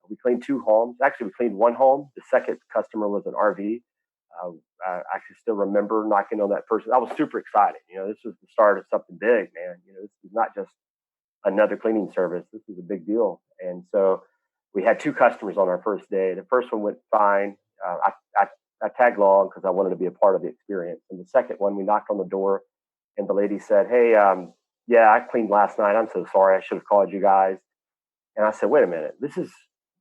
We cleaned 2 homes. Actually, we cleaned 1 home. The second customer was an RV. I can still remember knocking on that person. I was super excited. This was the start of something big, man. This is not just another cleaning service. This was a big deal. And so we had 2 customers on our first day. The first one went fine. I tagged along because I wanted to be a part of the experience. And the second one, we knocked on the door, and the lady said, "Hey, yeah, I cleaned last night. I'm so sorry. I should have called you guys." And I said, "Wait a minute. This is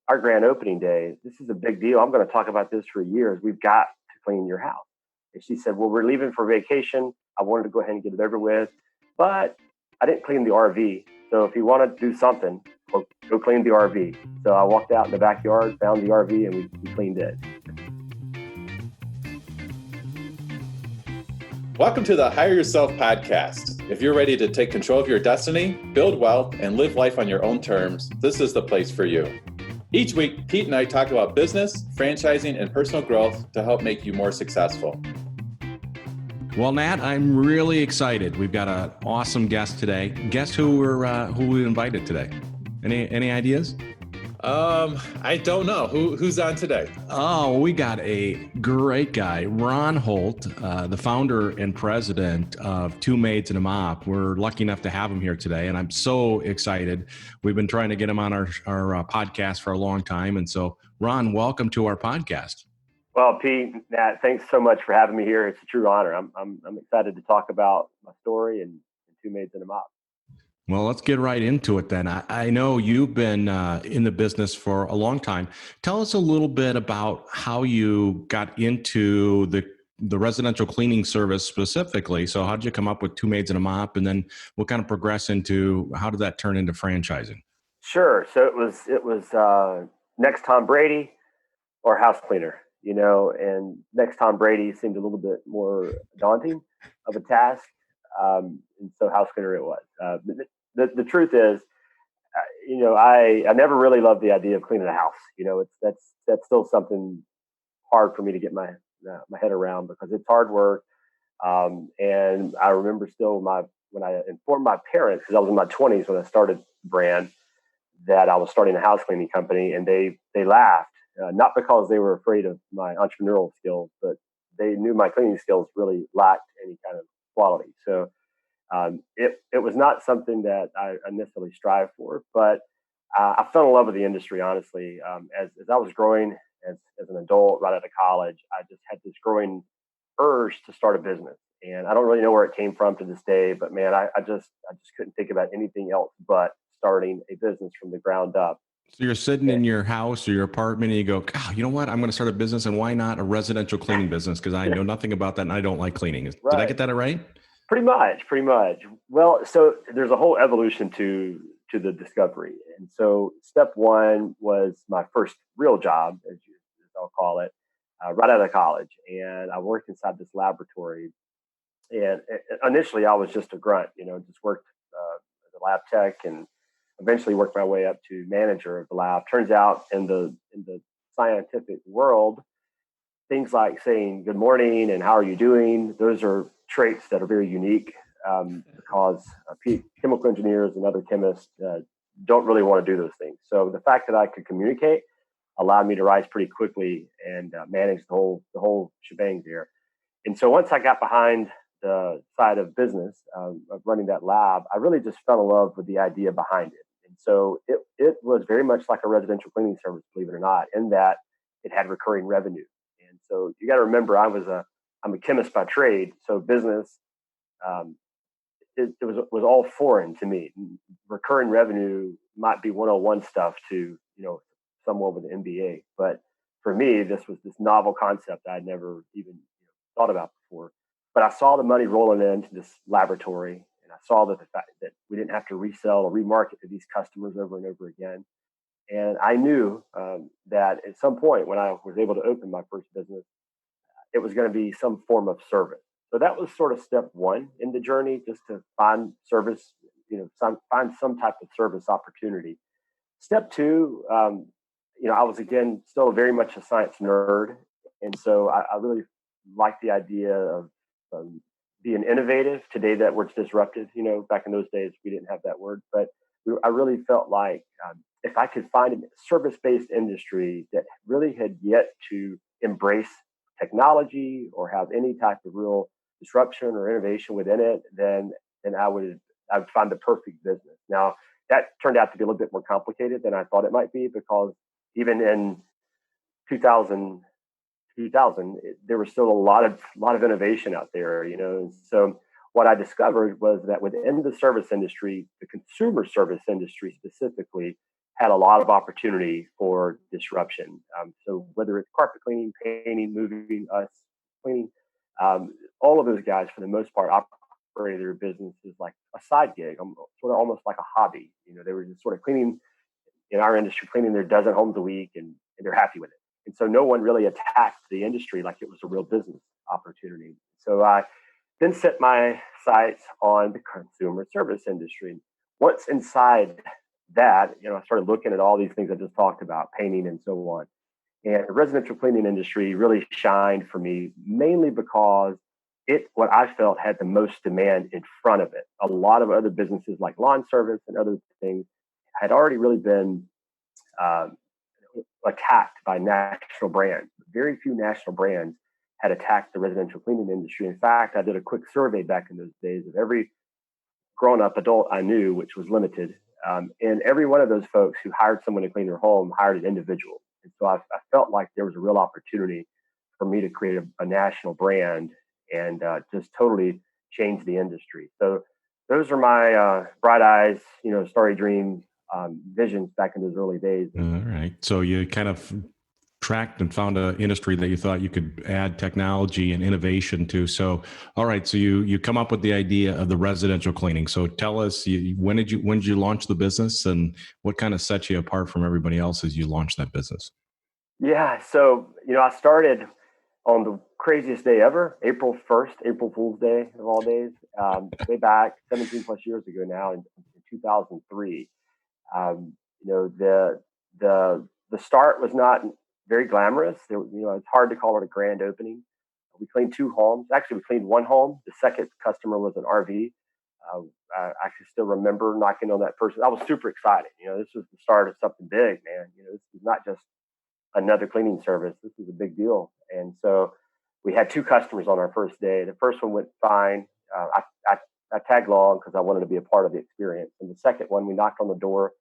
our grand opening day. This is a big deal. I'm going to talk about this for years. We've got to clean your house." And she said, "Well, we're leaving for vacation. I wanted to go ahead and get it over with, but I didn't clean the RV. So if you want to do something, go clean the RV." So I walked out in the backyard, found the RV, and we cleaned it. Welcome to the Hire Yourself podcast. If you're ready to take control of your destiny, build wealth, and live life on your own terms, this is the place for you. Each week, Pete and I talk about business, franchising, and personal growth to help make you more successful. Well, Nat, I'm really excited. We've got an awesome guest today. Guess who we invited today? Any ideas? I don't know. Who's on today? Oh, we got a great guy, Ron Holt, the founder and president of Two Maids and Mop. We're lucky enough to have him here today, and I'm so excited. We've been trying to get him on our podcast for a long time, and so, Ron, welcome to our podcast. Well, Pete, Nat, thanks so much for having me here. It's a true honor. I'm excited to talk about my story and Two Maids and Mop. Well, let's get right into it then. I know you've been in the business for a long time. Tell us a little bit about how you got into the residential cleaning service specifically. So how did you come up with Two Maids and a Mop, and then we'll kind of progress into how did that turn into franchising? Sure. So it was next Tom Brady or house cleaner, and next Tom Brady seemed a little bit more daunting of a task. And so house cleaner it was. The truth is, I never really loved the idea of cleaning a house. That's still something hard for me to get my head around because it's hard work. And I remember still when I informed my parents, because I was in my 20s when I started the brand, that I was starting a house cleaning company, and they laughed, not because they were afraid of my entrepreneurial skills, but they knew my cleaning skills really lacked any kind of quality. So it was not something that I necessarily strive for, but I fell in love with the industry, honestly. As I was growing as an adult right out of college, I just had this growing urge to start a business. And I don't really know where it came from to this day, but man, I just couldn't think about anything else but starting a business from the ground up. So you're sitting in your house or your apartment and you go, "Oh, you know what? I'm going to start a business, and why not a residential cleaning business? Because I know nothing about that and I don't like cleaning." Did I get that right? Pretty much. Well, so there's a whole evolution to the discovery. And so step one was my first real job, as I'll call it, right out of college. And I worked inside this laboratory. And initially I was just a grunt, just worked as a lab tech, and eventually worked my way up to manager of the lab. Turns out in the scientific world, things like saying good morning and how are you doing, those are traits that are very unique because chemical engineers and other chemists don't really want to do those things. So the fact that I could communicate allowed me to rise pretty quickly and manage the whole shebang there. And so once I got behind the side of business of running that lab, I really just fell in love with the idea behind it. And so it was very much like a residential cleaning service, believe it or not, in that it had recurring revenue. And so you got to remember, I'm a chemist by trade, so business it was all foreign to me. Recurring revenue might be 101 stuff to someone with an MBA, but for me, this was this novel concept I'd never even thought about before. But I saw the money rolling into this laboratory, and I saw that the fact that we didn't have to resell or remarket to these customers over and over again. And I knew that at some point when I was able to open my first business, it was going to be some form of service. So that was sort of step one in the journey, just to find service, find some type of service opportunity. Step two, I was again still very much a science nerd, and so I really liked the idea of being innovative. Today that word's disruptive. Back in those days we didn't have that word, but I really felt like if I could find a service-based industry that really had yet to embrace technology or have any type of real disruption or innovation within it, then I would find the perfect business. Now that turned out to be a little bit more complicated than I thought it might be, because even in 2000, there was still a lot of innovation out there, And so what I discovered was that within the service industry, the consumer service industry specifically, had a lot of opportunity for disruption. So whether it's carpet cleaning, painting, moving, us cleaning, all of those guys for the most part operated their businesses like a side gig, sort of almost like a hobby. They were just sort of cleaning, in our industry, cleaning their dozen homes a week, and they're happy with it. And so no one really attacked the industry like it was a real business opportunity. So I then set my sights on the consumer service industry. Once inside that, I started looking at all these things I just talked about, painting and so on. And the residential cleaning industry really shined for me, mainly because what I felt had the most demand in front of it. A lot of other businesses like lawn service and other things had already really been uh, attacked by national brands. Very few national brands had attacked the residential cleaning industry. In fact, I did a quick survey back in those days of every grown-up adult I knew, which was limited. And every one of those folks who hired someone to clean their home hired an individual. And so I felt like there was a real opportunity for me to create a national brand and just totally change the industry. So those are my bright eyes, starry dream visions back in those early days. All right. So you kind of tracked and found an industry that you thought you could add technology and innovation to. So, all right. So you come up with the idea of the residential cleaning. So tell us, when did you launch the business, and what kind of set you apart from everybody else as you launched that business? Yeah. So, I started on the craziest day ever, April 1st, April Fool's Day of all days, way back 17 plus years ago now in 2003. The start was not very glamorous. It's hard to call it a grand opening. We cleaned two homes. Actually, we cleaned one home. The second customer was an RV. I can still remember knocking on that person. I was super excited. This was the start of something big, man. This is not just another cleaning service. This is a big deal. And so we had two customers on our first day. The first one went fine. I tagged along because I wanted to be a part of the experience. And the second one, we knocked on the door,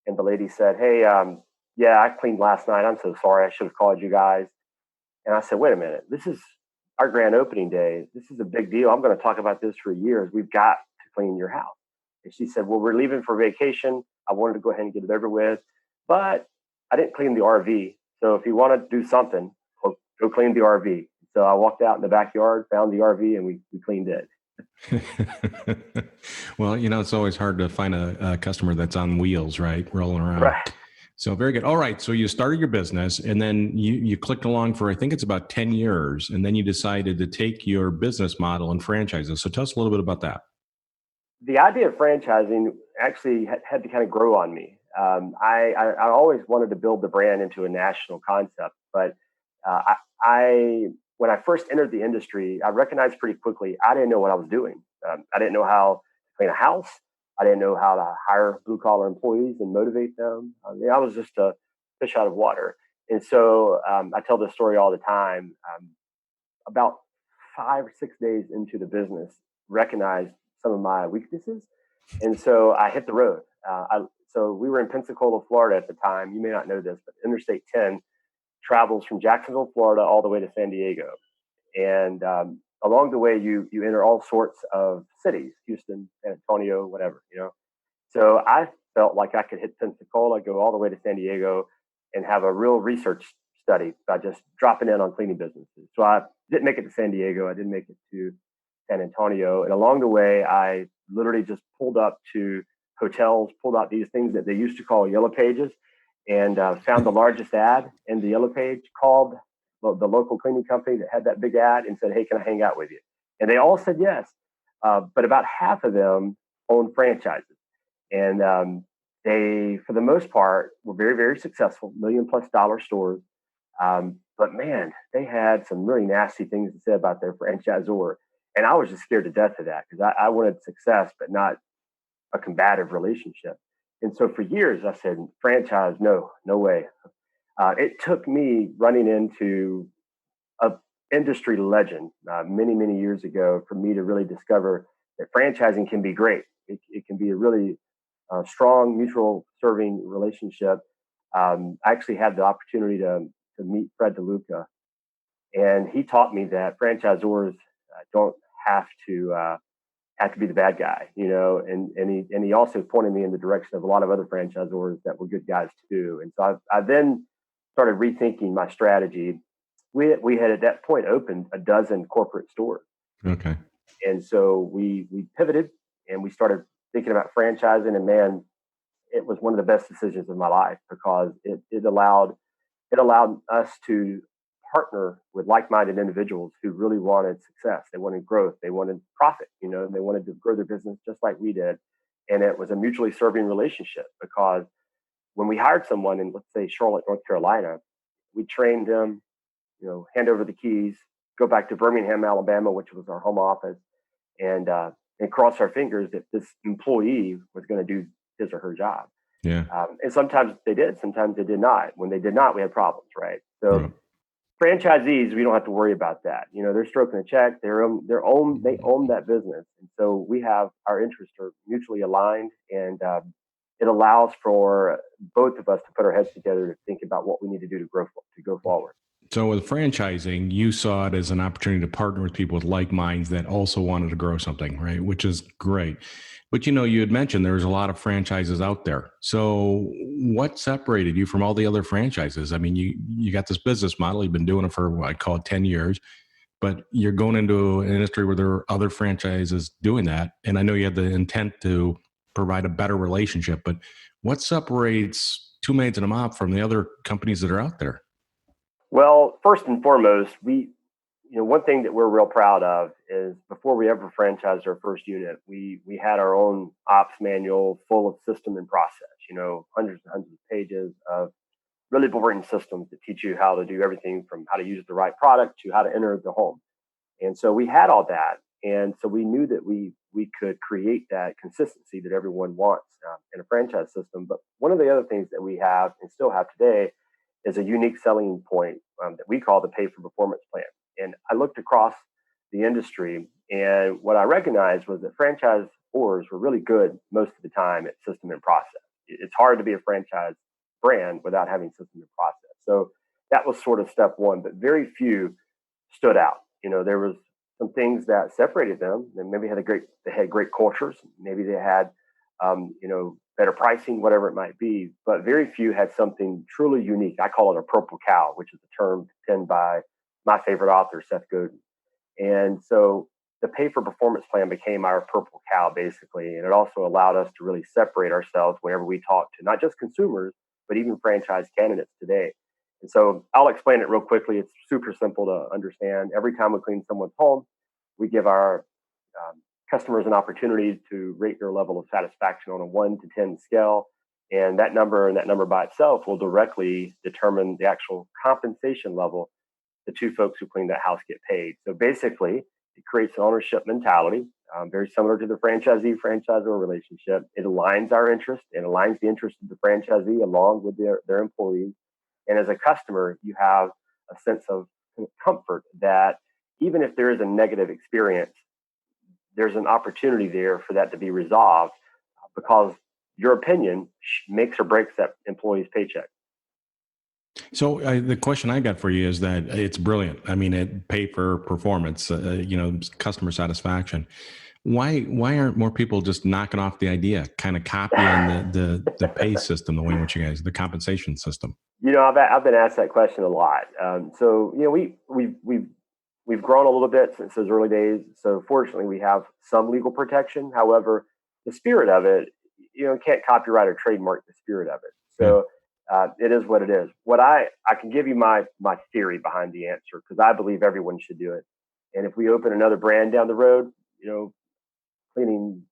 and the lady said, "Hey, yeah, I cleaned last night. I'm so sorry. I should have called you guys." And I said, "Wait a minute. This is our grand opening day. This is a big deal. I'm going to talk about this for years. We've got to clean your house." And she said, "Well, we're leaving for vacation. I wanted to go ahead and get it over with, but I didn't clean the RV. So if you want to do something, go clean the RV." So I walked out in the backyard, found the RV, and we cleaned it. Well, it's always hard to find a customer that's on wheels, right? Rolling around. Right. So very good. All right. So you started your business, and then you clicked along for, I think it's about 10 years. And then you decided to take your business model and franchise it. So tell us a little bit about that. The idea of franchising actually had to kind of grow on me. I always wanted to build the brand into a national concept, but when I first entered the industry, I recognized pretty quickly I didn't know what I was doing. I didn't know how to clean a house. I didn't know how to hire blue collar employees and motivate them. I was just a fish out of water. And so I tell this story all the time. About 5 or 6 days into the business, recognized some of my weaknesses, and so I hit the road. So we were in Pensacola, Florida at the time. You may not know this, but Interstate 10 travels from Jacksonville, Florida, all the way to San Diego. And along the way, you enter all sorts of cities: Houston, San Antonio, whatever. So I felt like I could hit Pensacola, go all the way to San Diego, and have a real research study by just dropping in on cleaning businesses. So I didn't make it to San Diego. I didn't make it to San Antonio. And along the way, I literally just pulled up to hotels, pulled out these things that they used to call yellow pages, and found the largest ad in the yellow page, called the local cleaning company that had that big ad, and said, "Hey, can I hang out with you?" And they all said yes. But about half of them owned franchises. And they, for the most part, were very, very successful, $1 million+ stores. But man, they had some really nasty things to say about their franchisor. And I was just scared to death of that, because I wanted success, but not a combative relationship. And so for years, I said, franchise, no, no way. It took me running into a industry legend many, many years ago for me to really discover that franchising can be great. It can be a really strong, mutual serving relationship. I actually had the opportunity to meet Fred DeLuca, and he taught me that franchisors don't have to be the bad guy, and he also pointed me in the direction of a lot of other franchisors that were good guys too. And so I then started rethinking my strategy. We had at that point opened a dozen corporate stores, Okay. and so we pivoted and we started thinking about franchising. And man, it was one of the best decisions of my life because it allowed us to partner with like-minded individuals who really wanted success. They wanted growth. They wanted profit. They wanted to grow their business just like we did. And it was a mutually serving relationship because when we hired someone in, let's say, Charlotte, North Carolina, we trained them, hand over the keys, go back to Birmingham, Alabama, which was our home office, and cross our fingers that this employee was going to do his or her job. Yeah. And sometimes they did, sometimes they did not. When they did not, we had problems, right? So Right. franchisees, we don't have to worry about that. They're stroking a check. They own that business, and so we have our interests are mutually aligned, and it allows for both of us to put our heads together to think about what we need to do to go forward. So with franchising, you saw it as an opportunity to partner with people with like minds that also wanted to grow something, right? Which is great. But you had mentioned there's a lot of franchises out there. So what separated you from all the other franchises? I mean, you got this business model. You've been doing it for what I call it 10 years, but you're going into an industry where there are other franchises doing that. And I know you had the intent to provide a better relationship, but what separates Two Maids and a Mop from the other companies that are out there? Well, first and foremost, one thing that we're real proud of is before we ever franchised our first unit, we had our own ops manual full of system and process. Hundreds and hundreds of pages of really boring systems that teach you how to do everything from how to use the right product to how to enter the home. And so we had all that, and so we knew that we could create that consistency that everyone wants in a franchise system. But one of the other things that we have and still have today is a unique selling point that we call the pay for performance plan. And I looked across the industry, and what I recognized was that franchisors were really good most of the time at system and process. It's hard to be a franchise brand without having system and process. So that was sort of step one, but very few stood out. There was some things that separated them. And maybe they had great cultures. Maybe they had, better pricing, whatever it might be. But very few had something truly unique. I call it a purple cow, which is a term penned by my favorite author, Seth Godin. And so the pay for performance plan became our purple cow, basically. And it also allowed us to really separate ourselves whenever we talk to not just consumers, but even franchise candidates today. And so I'll explain it real quickly. It's super simple to understand. Every time we clean someone's home, we give our customers an opportunity to rate their level of satisfaction on a 1 to 10 scale. And that number by itself will directly determine the actual compensation level the two folks who clean that house get paid. So basically, it creates an ownership mentality, very similar to the franchisee-franchisor relationship. It aligns our interest and aligns the interest of the franchisee along with their employees. And as a customer, you have a sense of comfort that even if there is a negative experience, there's an opportunity there for that to be resolved because your opinion makes or breaks that employee's paycheck. So the question I got for you is that it's brilliant. I mean, it pay for performance, customer satisfaction. Why aren't more people just knocking off the idea, kind of copying the pay system, the way in which you guys, the compensation system? I've been asked that question a lot. We've grown a little bit since those early days. So fortunately, we have some legal protection. However, the spirit of it, can't copyright or trademark the spirit of it. So it is what it is. What I can give you my theory behind the answer because I believe everyone should do it. And if we open another brand down the road, cleaning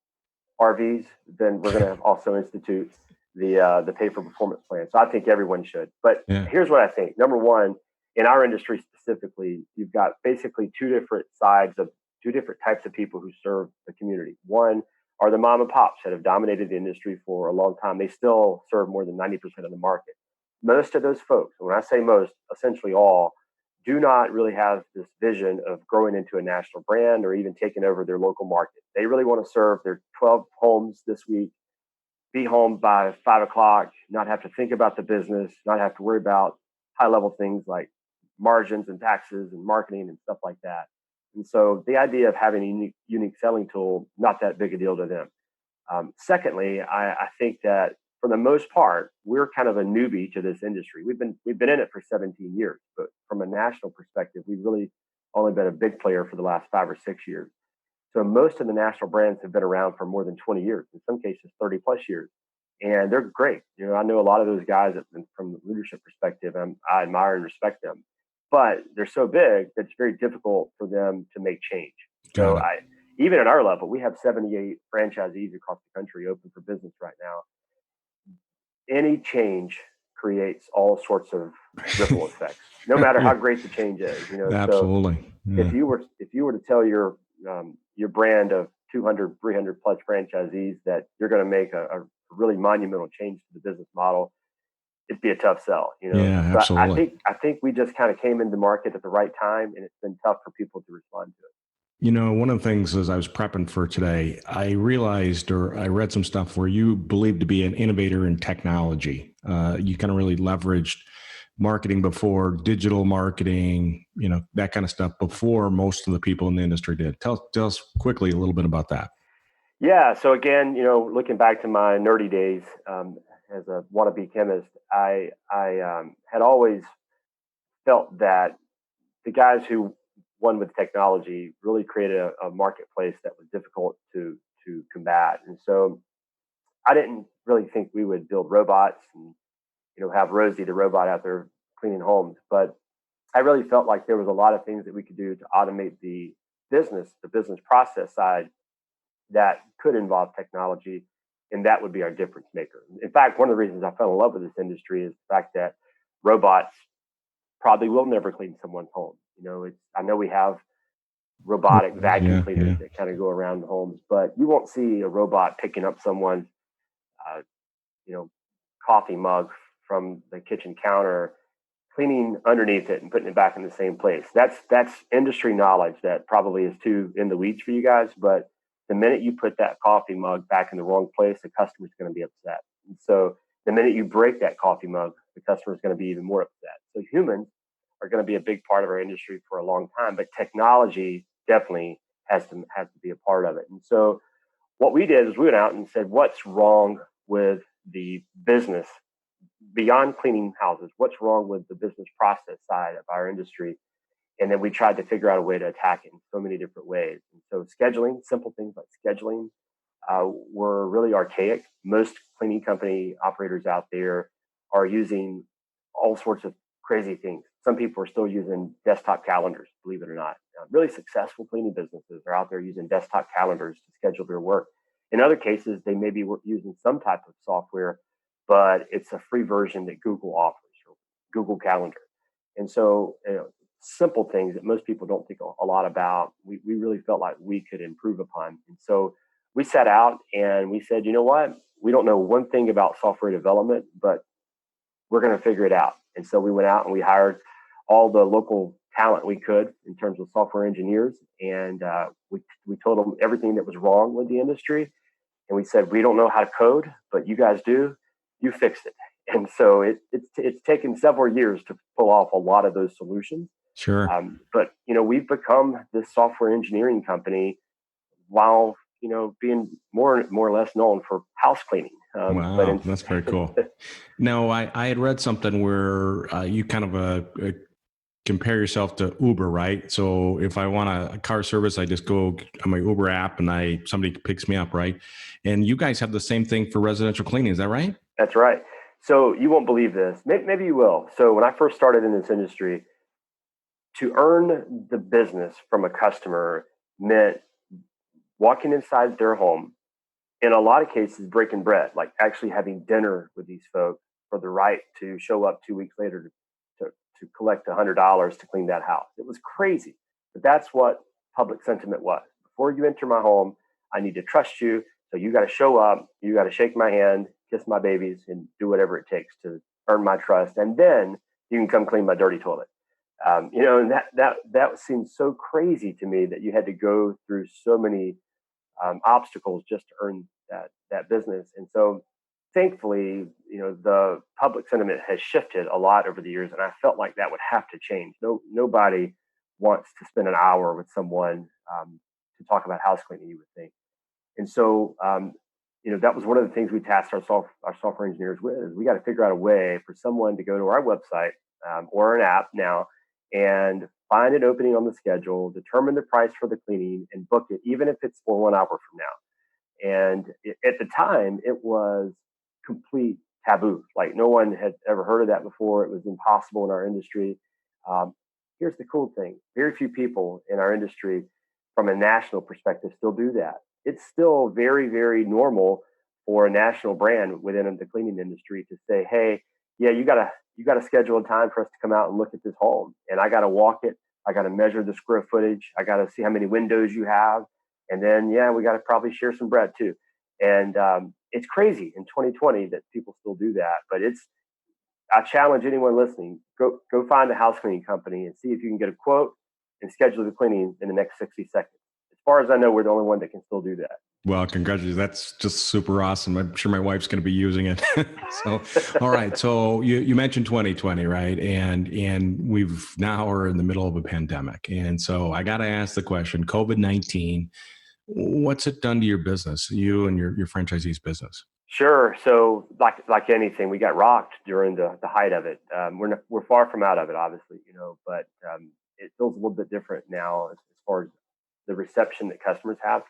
RVs, then we're going to also institute the pay for performance plan. So I think everyone should. But here's what I think. Number one, in our industry specifically, you've got basically two different types of people who serve the community. One are the mom and pops that have dominated the industry for a long time. They still serve more than 90% of the market. Most of those folks, when I say most, essentially all, do not really have this vision of growing into a national brand or even taking over their local market. They really want to serve their 12 homes this week, be home by 5 o'clock, not have to think about the business, not have to worry about high level things like margins and taxes and marketing and stuff like that. And so the idea of having a unique selling tool, not that big a deal to them. Secondly, I think that for the most part, we're kind of a newbie to this industry. We've been in it for 17 years, but from a national perspective, we've really only been a big player for the last 5 or 6 years. So most of the national brands have been around for more than 20 years, in some cases 30 plus years, and they're great. I know a lot of those guys from the leadership perspective, I admire and respect them, but they're so big that it's very difficult for them to make change. Got So it. even at our level, we have 78 franchisees across the country open for business right now. Any change creates all sorts of ripple effects, no matter Yeah, how great the change is. So absolutely. if Yeah. you were to tell your brand of 200, 300 plus franchisees that you're going to make a really monumental change to the business model, it'd be a tough sell. Yeah, So absolutely. I think we just kind of came into the market at the right time, and it's been tough for people to respond to it. One of the things as I was prepping for today, I realized or I read some stuff where you believe to be an innovator in technology. You kind of really leveraged marketing before, digital marketing, that kind of stuff before most of the people in the industry did. Tell us quickly a little bit about that. Yeah. So again, looking back to my nerdy days as a wannabe chemist, I had always felt that the guys who won with technology really created a marketplace that was difficult to combat. And so I didn't really think we would build robots and have Rosie the robot out there cleaning homes, but I really felt like there was a lot of things that we could do to automate the business process side that could involve technology, and that would be our difference maker. In fact, one of the reasons I fell in love with this industry is the fact that robots probably will never clean someone's home. I know we have robotic vacuum Yeah, cleaners yeah. that kind of go around the homes, but you won't see a robot picking up someone's, uh, you know, coffee mug from the kitchen counter, cleaning underneath it and putting it back in the same place. That's industry knowledge that probably is too in the weeds for you guys. But the minute you put that coffee mug back in the wrong place, the customer's going to be upset. And so the minute you break that coffee mug, the customer is going to be even more upset. So humans are going to be a big part of our industry for a long time, but technology definitely has to be a part of it. And so what we did is we went out and said, what's wrong with the business beyond cleaning houses? What's wrong with the business process side of our industry? And then we tried to figure out a way to attack it in so many different ways. And so scheduling, simple things like scheduling, were really archaic. Most cleaning company operators out there are using all sorts of crazy things. Some people are still using desktop calendars, believe it or not. Really successful cleaning businesses are out there using desktop calendars to schedule their work. In other cases, they may be using some type of software, but it's a free version that Google offers, or Google Calendar. And so, simple things that most people don't think a lot about, we really felt like we could improve upon. And so we set out and we said, you know what? We don't know one thing about software development, but we're going to figure it out. And so we went out and we hired all the local talent we could in terms of software engineers. And we told them everything that was wrong with the industry. And we said, we don't know how to code, but you guys do. You fix it. And so it's taken several years to pull off a lot of those solutions. Sure. But we've become this software engineering company while being more or less known for house cleaning. Wow, that's very cool. Now, I had read something where you kind of compare yourself to Uber, right? So if I want a car service, I just go on my Uber app and somebody picks me up, right? And you guys have the same thing for residential cleaning, is that right? That's right. So you won't believe this. Maybe you will. So when I first started in this industry, to earn the business from a customer meant walking inside their home, in a lot of cases, breaking bread, like actually having dinner with these folks for the right to show up 2 weeks later to collect $100 to clean that house. It was crazy, but that's what public sentiment was. Before you enter my home, I need to trust you. So you got to show up, you got to shake my hand, kiss my babies, and do whatever it takes to earn my trust, and then you can come clean my dirty toilet. And that seems so crazy to me that you had to go through so many obstacles just to earn that business. And so, thankfully, the public sentiment has shifted a lot over the years, and I felt like that would have to change. Nobody wants to spend an hour with someone to talk about house cleaning, you would think. And so, that was one of the things we tasked our software engineers with. Is we got to figure out a way for someone to go to our website or an app now and find an opening on the schedule, determine the price for the cleaning, and book it, even if it's for 1 hour from now. And at the time, it was complete taboo. Like no one had ever heard of that before. It was impossible in our industry. Here's the cool thing: very few people in our industry, from a national perspective, still do that. It's still very, very normal for a national brand within the cleaning industry to say, "Hey, yeah, you gotta schedule a time for us to come out and look at this home, and I gotta walk it. I gotta measure the square footage. I gotta see how many windows you have, and then yeah, we gotta probably share some bread too." And it's crazy in 2020 that people still do that, but I challenge anyone listening: go find a house cleaning company and see if you can get a quote and schedule the cleaning in the next 60 seconds. As far as I know, we're the only one that can still do that. Well, congratulations. That's just super awesome. I'm sure my wife's going to be using it. So, all right. So you mentioned 2020, right? And we've now are in the middle of a pandemic. And so I got to ask the question, COVID-19, what's it done to your business, you and your franchisee's business? Sure. So, like anything, we got rocked during the height of it. We're far from out of it, obviously, but it feels a little bit different now as far as the reception that customers have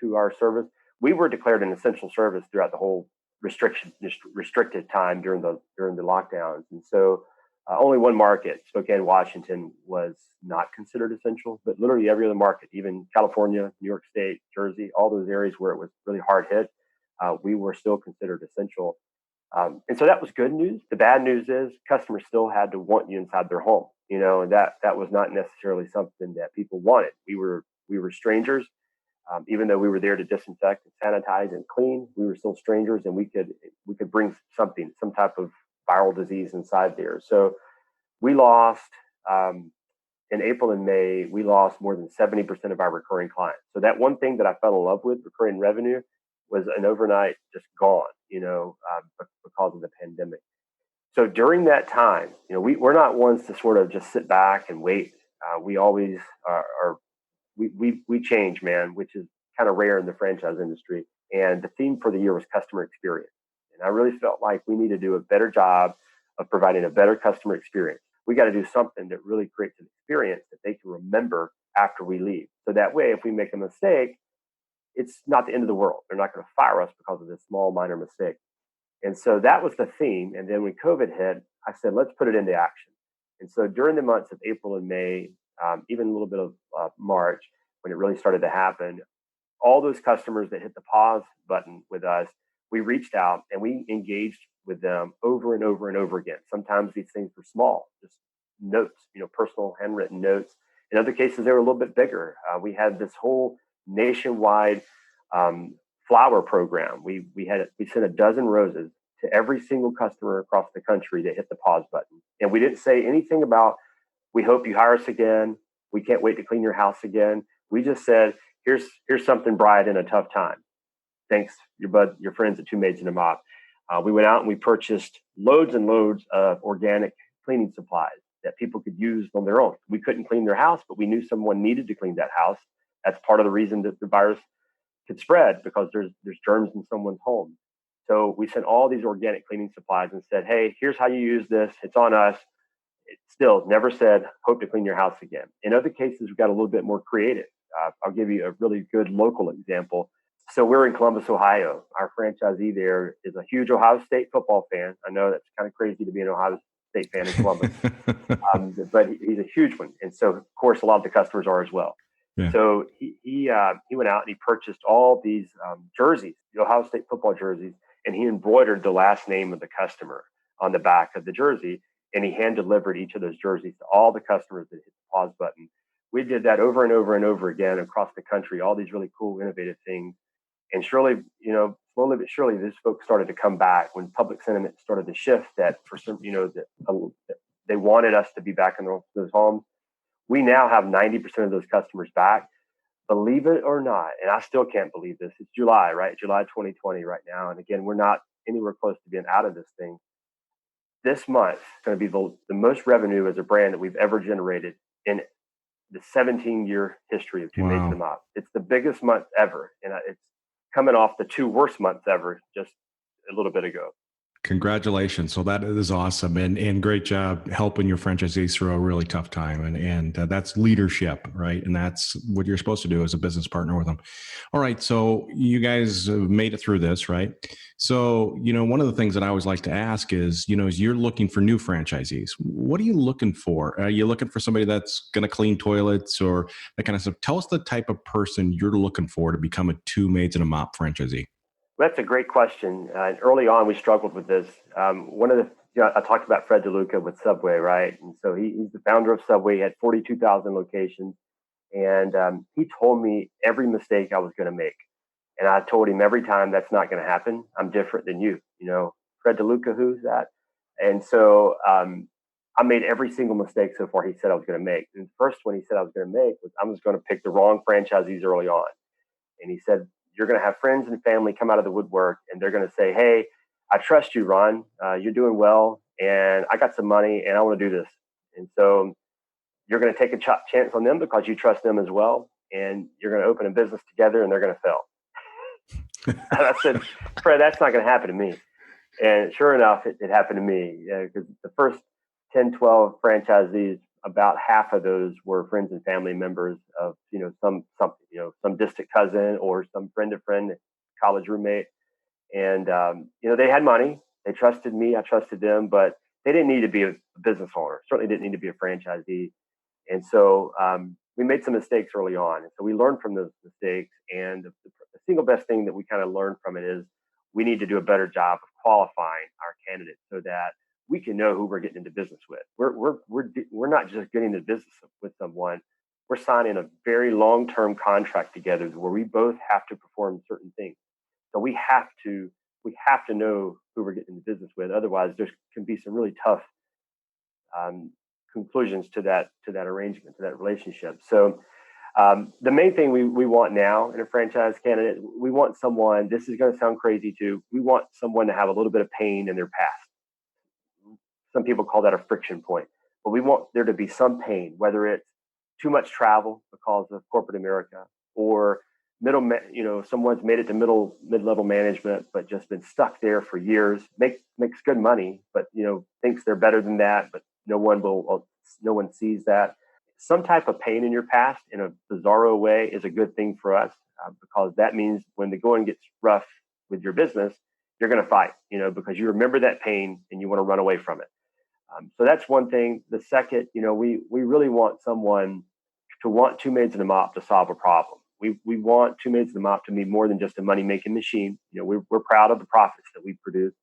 to our service. We were declared an essential service throughout the whole restricted time during the lockdowns, and so only one market, Spokane, Washington, was not considered essential, but literally every other market, even California, New York State, Jersey, all those areas where it was really hard hit, we were still considered essential. And so that was good news. The bad news is customers still had to want you inside their home, and that was not necessarily something that people wanted. We were strangers. Even though we were there to disinfect and sanitize and clean, we were still strangers, and we could bring some type of viral disease inside there. So we lost in April and May, we lost more than 70% of our recurring clients. So that one thing that I fell in love with, recurring revenue, was an overnight just gone, because of the pandemic. So during that time, we're not ones to sort of just sit back and wait. We always are we change, man, which is kind of rare in the franchise industry. And the theme for the year was customer experience. And I really felt like we need to do a better job of providing a better customer experience. We got to do something that really creates an experience that they can remember after we leave. So that way, if we make a mistake, it's not the end of the world. They're not going to fire us because of this small, minor mistake. And so that was the theme. And then when COVID hit, I said, let's put it into action. And so during the months of April and May, even a little bit of March, when it really started to happen, all those customers that hit the pause button with us, we reached out and we engaged with them over and over and over again. Sometimes these things were small, just notes, personal handwritten notes. In other cases, they were a little bit bigger. We had this whole nationwide flower program. We sent a dozen roses to every single customer across the country that hit the pause button. And we didn't say anything about, we hope you hire us again. We can't wait to clean your house again. We just said, here's something bright in a tough time. Thanks, your friends at Two Maids and Mop. We went out and we purchased loads and loads of organic cleaning supplies that people could use on their own. We couldn't clean their house, but we knew someone needed to clean that house. That's part of the reason that the virus could spread, because there's germs in someone's home. So we sent all these organic cleaning supplies and said, hey, here's how you use this. It's on us. It still never said, hope to clean your house again. In other cases, we got a little bit more creative. I'll give you a really good local example. So we're in Columbus, Ohio. Our franchisee there is a huge Ohio State football fan. I know that's kind of crazy to be an Ohio State fan in Columbus, but he's a huge one. And so, of course, a lot of the customers are as well. Yeah. So he went out and he purchased all these jerseys, the Ohio State football jerseys, and he embroidered the last name of the customer on the back of the jersey, and he hand delivered each of those jerseys to all the customers that hit the pause button. We did that over and over and over again across the country, all these really cool, innovative things. And surely, slowly but surely, these folks started to come back when public sentiment started to shift. That for some, that they wanted us to be back in those homes. We now have 90% of those customers back. Believe it or not, and I still can't believe this. It's July, right? July 2020 right now. And again, we're not anywhere close to being out of this thing. This month is going to be the most revenue as a brand that we've ever generated in the 17-year history of Two Maids and Mop. It's the biggest month ever. And it's coming off the two worst months ever just a little bit ago. Congratulations. So that is awesome. And great job helping your franchisees through a really tough time. And that's leadership, right? And that's what you're supposed to do as a business partner with them. All right. So you guys made it through this, right? So, one of the things that I always like to ask is, as you're looking for new franchisees, what are you looking for? Are you looking for somebody that's going to clean toilets or that kind of stuff? Tell us the type of person you're looking for to become a Two Maids and a Mop franchisee. That's a great question. Early on, we struggled with this. One of the, I talked about Fred DeLuca with Subway, right? And so he's the founder of Subway. He had 42,000 locations. And he told me every mistake I was going to make. And I told him every time, that's not going to happen. I'm different than you. Fred DeLuca, who's that? And so I made every single mistake so far he said I was going to make. And the first one he said I was going to make was I was going to pick the wrong franchisees early on. And he said, you're going to have friends and family come out of the woodwork and they're going to say, hey, I trust you, Ron. You're doing well. And I got some money and I want to do this. And so you're going to take a chance on them because you trust them as well. And you're going to open a business together and they're going to fail. And I said, Fred, that's not going to happen to me. And sure enough, it happened to me because the first 10, 12 franchisees, about half of those were friends and family members of, some distant cousin or some friend of friend, college roommate. And, they had money. They trusted me. I trusted them, but they didn't need to be a business owner. Certainly didn't need to be a franchisee. And so we made some mistakes early on. And so we learned from those mistakes. And the single best thing that we kind of learned from it is we need to do a better job of qualifying our candidates so that we can know who we're getting into business with. We're not just getting into business with someone. We're signing a very long-term contract together where we both have to perform certain things. So we have to know who we're getting into business with. Otherwise, there can be some really tough conclusions to that arrangement, to that relationship. So the main thing we want now in a franchise candidate, we want someone. This is going to sound crazy too. We want someone to have a little bit of pain in their past. Some people call that a friction point, but we want there to be some pain, whether it's too much travel because of corporate America or someone's made it to mid-level management, but just been stuck there for years, makes good money, but, thinks they're better than that, but no one sees that. Some type of pain in your past in a bizarro way is a good thing for us because that means when the going gets rough with your business, you're going to fight, because you remember that pain and you want to run away from it. So that's one thing. The second, we really want someone to want Two Maids and a Mop to solve a problem. We want Two Maids and a Mop to be more than just a money-making machine. We're proud of the profits that we produce,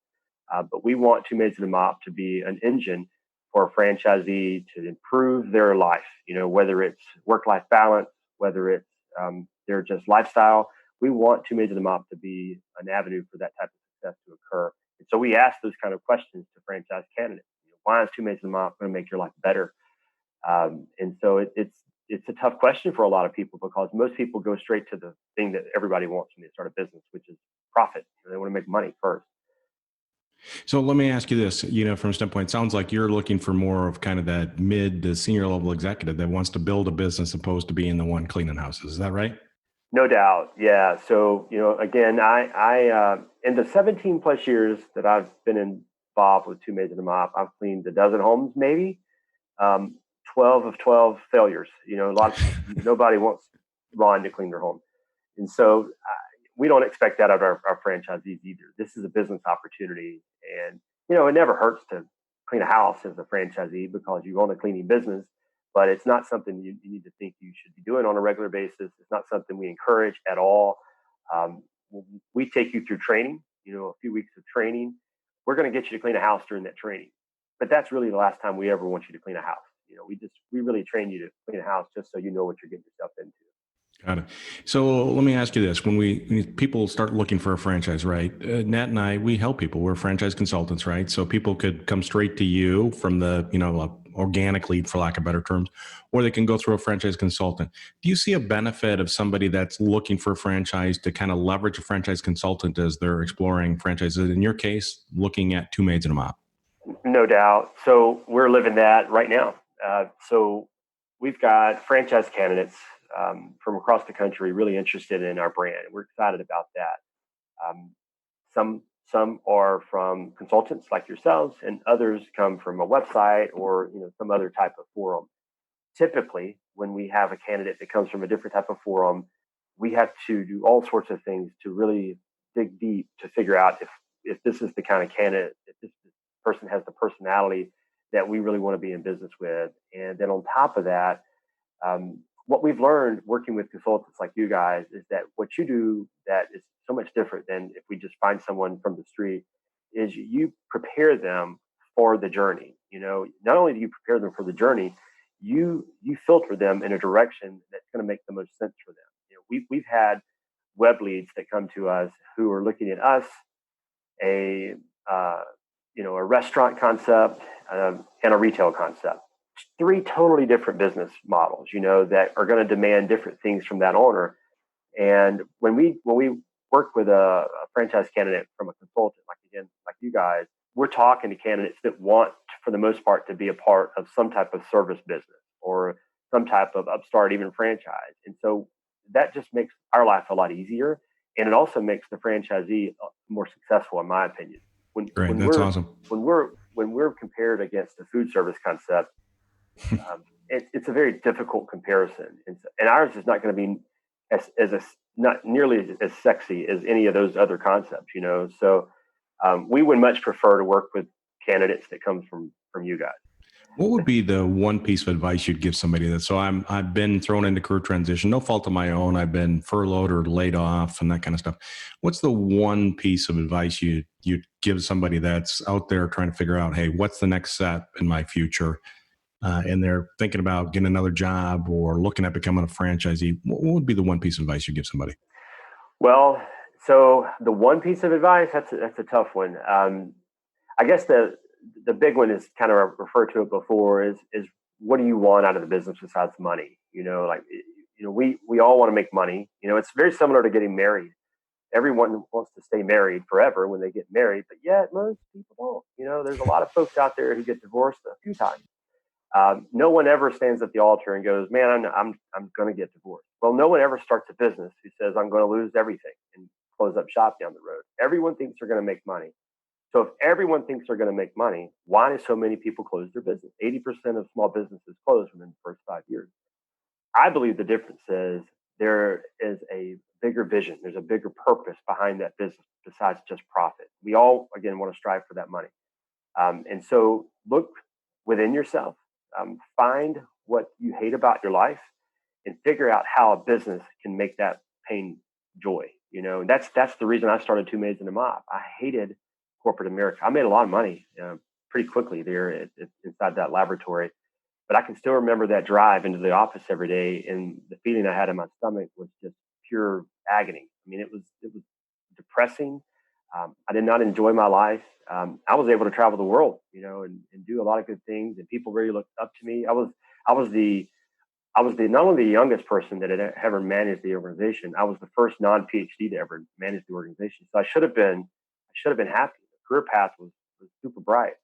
but we want Two Maids and a Mop to be an engine for a franchisee to improve their life, whether it's work-life balance, whether it's their just lifestyle. We want Two Maids and a Mop to be an avenue for that type of success to occur. And so we ask those kind of questions to franchise candidates. Why is Two Maids and a Mop going to make your life better? And so it's a tough question for a lot of people because most people go straight to the thing that everybody wants when they start a business, which is profit. They want to make money first. So let me ask you this, from a standpoint, it sounds like you're looking for more of kind of that mid to senior level executive that wants to build a business opposed to being the one cleaning houses. Is that right? No doubt. Yeah. So, again, I in the 17 plus years that I've been involved with Two Maids and a Mop, I've cleaned a dozen homes, maybe 12 of 12 failures. Nobody wants Ron to clean their home. And so we don't expect that of our franchisees either. This is a business opportunity. And, it never hurts to clean a house as a franchisee because you own a cleaning business, but it's not something you need to think you should be doing on a regular basis. It's not something we encourage at all. We take you through training, a few weeks of training. We're going to get you to clean a house during that training. But that's really the last time we ever want you to clean a house. We really train you to clean a house just so you know what you're getting yourself into. Got it. So let me ask you this: when people start looking for a franchise, right? Nat and I, we help people. We're franchise consultants, right? So people could come straight to you from the organic lead, for lack of better terms, or they can go through a franchise consultant. Do you see a benefit of somebody that's looking for a franchise to kind of leverage a franchise consultant as they're exploring franchises? In your case, looking at Two Maids and a Mop. No doubt. So we're living that right now. So we've got franchise candidates from across the country really interested in our brand. We're excited about that. Um, some are from consultants like yourselves, and others come from a website or some other type of forum. Typically, when we have a candidate that comes from a different type of forum, we have to do all sorts of things to really dig deep to figure out if this is the kind of candidate, if this person has the personality that we really want to be in business with. And then on top of that, what we've learned working with consultants like you guys is that what you do that is so much different than if we just find someone from the street is you prepare them for the journey. Not only do you prepare them for the journey, you filter them in a direction that's going to make the most sense for them. We've had web leads that come to us who are looking at us, a uh, a restaurant concept, and a retail concept. Three totally different business models, that are going to demand different things from that owner. And when we work with a franchise candidate from a consultant, like again, like you guys, we're talking to candidates that want, for the most part, to be a part of some type of service business or some type of upstart, even franchise. And so that just makes our life a lot easier, and it also makes the franchisee more successful, in my opinion. When Great, when that's we're awesome. when we're compared against the food service concept, it's a very difficult comparison, and ours is not going to be as not nearly as sexy as any of those other concepts. So we would much prefer to work with candidates that come from you guys. What would be the one piece of advice you'd give somebody that? So I've been thrown into career transition, no fault of my own. I've been furloughed or laid off and that kind of stuff. What's the one piece of advice you'd give somebody that's out there trying to figure out, hey, what's the next step in my future? And they're thinking about getting another job or looking at becoming a franchisee. What would be the one piece of advice you give somebody? Well, so the one piece of advice, that's a tough one. I guess the big one is kind of referred to it before is what do you want out of the business besides money? Like we all want to make money. It's very similar to getting married. Everyone wants to stay married forever when they get married, but yet most people don't. There's a lot of folks out there who get divorced a few times. No one ever stands at the altar and goes, "Man, I'm going to get divorced." Well, no one ever starts a business who says, "I'm going to lose everything and close up shop down the road." Everyone thinks they're going to make money. So if everyone thinks they're going to make money, why do so many people close their business? 80% of small businesses close within the first 5 years. I believe the difference is there is a bigger vision. There's a bigger purpose behind that business besides just profit. We all, again, want to strive for that money. And so look within yourself, find what you hate about your life, and figure out how a business can make that pain joy. And that's the reason I started Two Maids and a Mop. I hated corporate America. I made a lot of money pretty quickly there inside that laboratory, but I can still remember that drive into the office every day, and the feeling I had in my stomach was just pure agony. I mean, it was depressing. I did not enjoy my life. I was able to travel the world, and do a lot of good things, and people really looked up to me. I was the not only the youngest person that had ever managed the organization. I was the first non-PhD to ever manage the organization. So I should have been happy. The career path was super bright,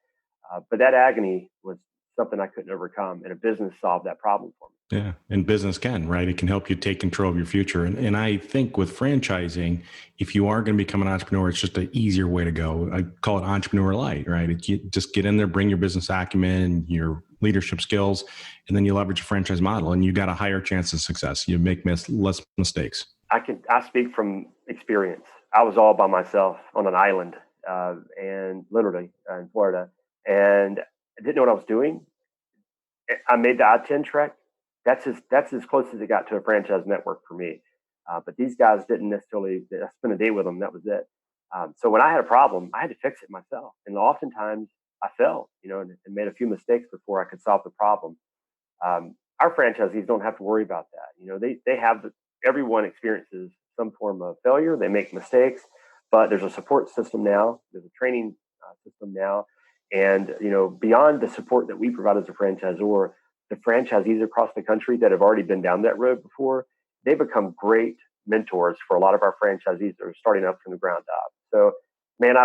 but that agony was something I couldn't overcome, and a business solved that problem for me. Yeah, and business can, right? It can help you take control of your future. And I think with franchising, if you are going to become an entrepreneur, it's just an easier way to go. I call it entrepreneur light, right? You just get in there, bring your business acumen, your leadership skills, and then you leverage a franchise model, and you got a higher chance of success. You make less mistakes. I speak from experience. I was all by myself on an island, and literally in Florida, and I didn't know what I was doing. I made the I-10 trek. That's as close as it got to a franchise network for me. But these guys didn't necessarily. I spent a day with them. That was it. So when I had a problem, I had to fix it myself, and oftentimes I fell, and made a few mistakes before I could solve the problem. Our franchisees don't have to worry about that. They have everyone experiences some form of failure. They make mistakes, but there's a support system now. There's a training system now. And, beyond the support that we provide as a franchisor, the franchisees across the country that have already been down that road before, they become great mentors for a lot of our franchisees that are starting up from the ground up. So, man,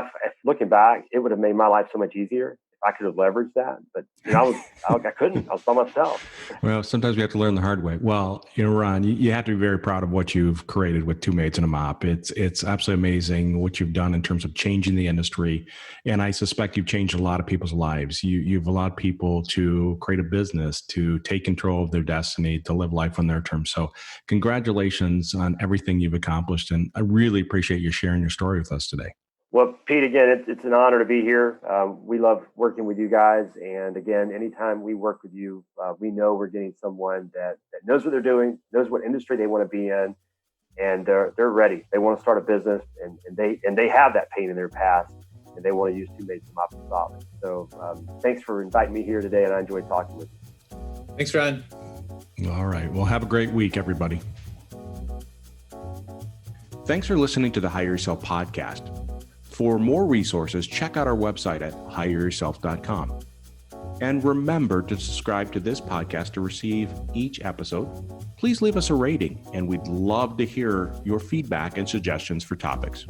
looking back, it would have made my life so much easier if I could have leveraged that. But I couldn't. I was by myself. Well, sometimes we have to learn the hard way. Well, Ron, you have to be very proud of what you've created with Two Maids and a Mop. It's absolutely amazing what you've done in terms of changing the industry. And I suspect you've changed a lot of people's lives. You've allowed people to create a business, to take control of their destiny, to live life on their terms. So congratulations on everything you've accomplished. And I really appreciate you sharing your story with us today. Well, Pete, again, it's an honor to be here. We love working with you guys. And again, anytime we work with you, we know we're getting someone that knows what they're doing, knows what industry they want to be in, and they're ready. They want to start a business, and they have that pain in their past, and they want to use Two Maids and Mop to solve it. So thanks for inviting me here today, and I enjoyed talking with you. Thanks, Ron. All right. Well, have a great week, everybody. Thanks for listening to the Hire Yourself podcast. For more resources, check out our website at hireyourself.com. And remember to subscribe to this podcast to receive each episode. Please leave us a rating, and we'd love to hear your feedback and suggestions for topics.